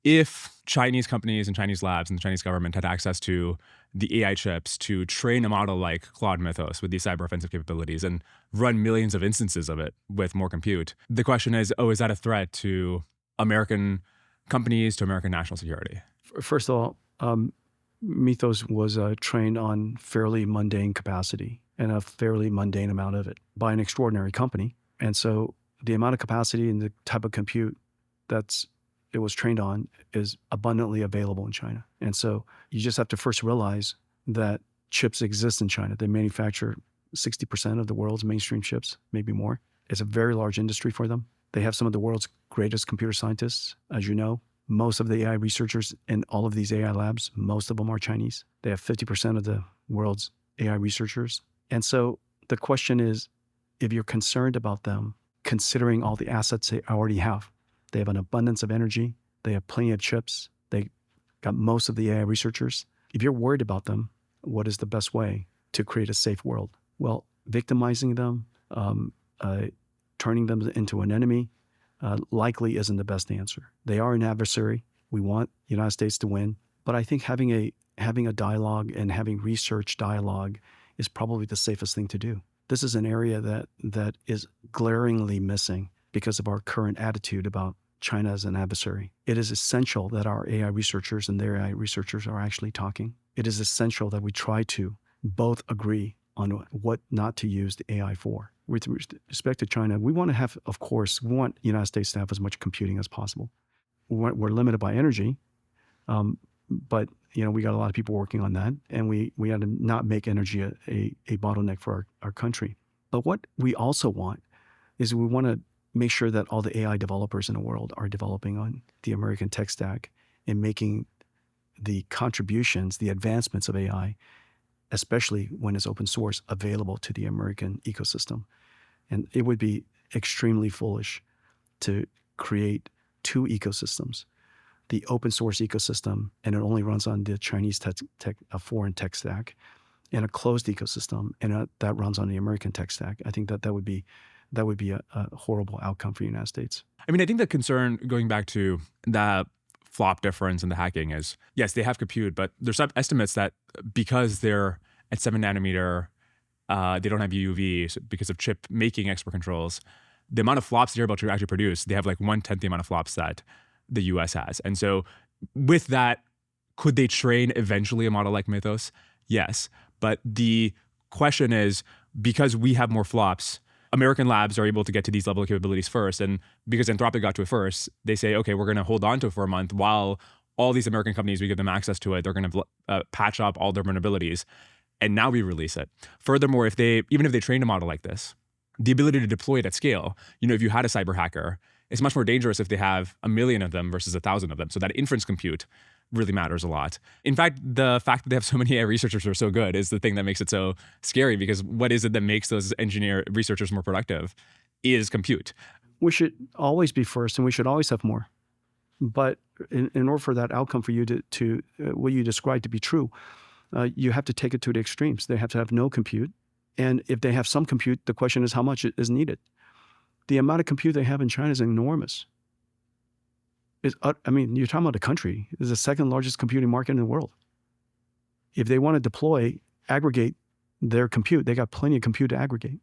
if Chinese companies and Chinese labs and the Chinese government had access to the AI chips to train a model like Claude Mythos with these cyber offensive capabilities and run millions of instances of it with more compute, the question is, is that a threat to American companies, to American national security? First of all, Mythos was trained on fairly mundane capacity and a fairly mundane amount of it by an extraordinary company. And so the amount of capacity and the type of compute it was trained on is abundantly available in China. And so you just have to first realize that chips exist in China. They manufacture 60% of the world's mainstream chips, maybe more. It's a very large industry for them. They have some of the world's greatest computer scientists, as you know. Most of the AI researchers in all of these AI labs, most of them are Chinese. They have 50% of the world's AI researchers. And so the question is, if you're concerned about them, considering all the assets they already have, they have an abundance of energy, they have plenty of chips, they got most of the AI researchers. If you're worried about them, what is the best way to create a safe world? Well, victimizing them, turning them into an enemy, likely isn't the best answer. They are an adversary. We want the United States to win. But I think having a dialogue and having research dialogue is probably the safest thing to do. This is an area that is glaringly missing because of our current attitude about China as an adversary. It is essential that our AI researchers and their AI researchers are actually talking. It is essential that we try to both agree on what not to use the AI for. With respect to China, we want the United States to have as much computing as possible. We're limited by energy, but we got a lot of people working on that, and we got to not make energy a bottleneck for our country. But what we also want is we want to make sure that all the AI developers in the world are developing on the American tech stack and making the contributions, the advancements of AI, especially when it's open source, available to the American ecosystem. And it would be extremely foolish to create two ecosystems, the open source ecosystem, and it only runs on the Chinese a foreign tech stack, and a closed ecosystem, and that runs on the American tech stack. I think that would be a horrible outcome for the United States. I mean, I think the concern, going back to the flop difference in the hacking, is, yes, they have compute, but there's some estimates that because they're at 7 nanometer, they don't have EUV because of chip making export controls. The amount of flops they're able to actually produce, they have like 1/10 the amount of flops that the US has. And so with that, could they train eventually a model like Mythos? Yes. But the question is, because we have more flops, American labs are able to get to these level of capabilities first. And because Anthropic got to it first, they say, okay, we're going to hold on to it for a month while all these American companies, we give them access to it. They're going to patch up all their vulnerabilities. And now we release it. Furthermore, even if they train a model like this, the ability to deploy it at scale, if you had a cyber hacker, it's much more dangerous if they have 1 million of them versus 1,000 of them. So that inference compute really matters a lot. In fact, the fact that they have so many AI researchers who are so good is the thing that makes it so scary, because what is it that makes those researchers more productive is compute. We should always be first, and we should always have more. But in order for that outcome for you to what you described to be true, you have to take it to the extremes. They have to have no compute. And if they have some compute, the question is how much is needed. The amount of compute they have in China is enormous. You're talking about a country. It's the second largest computing market in the world. If they want to aggregate their compute, they got plenty of compute to aggregate.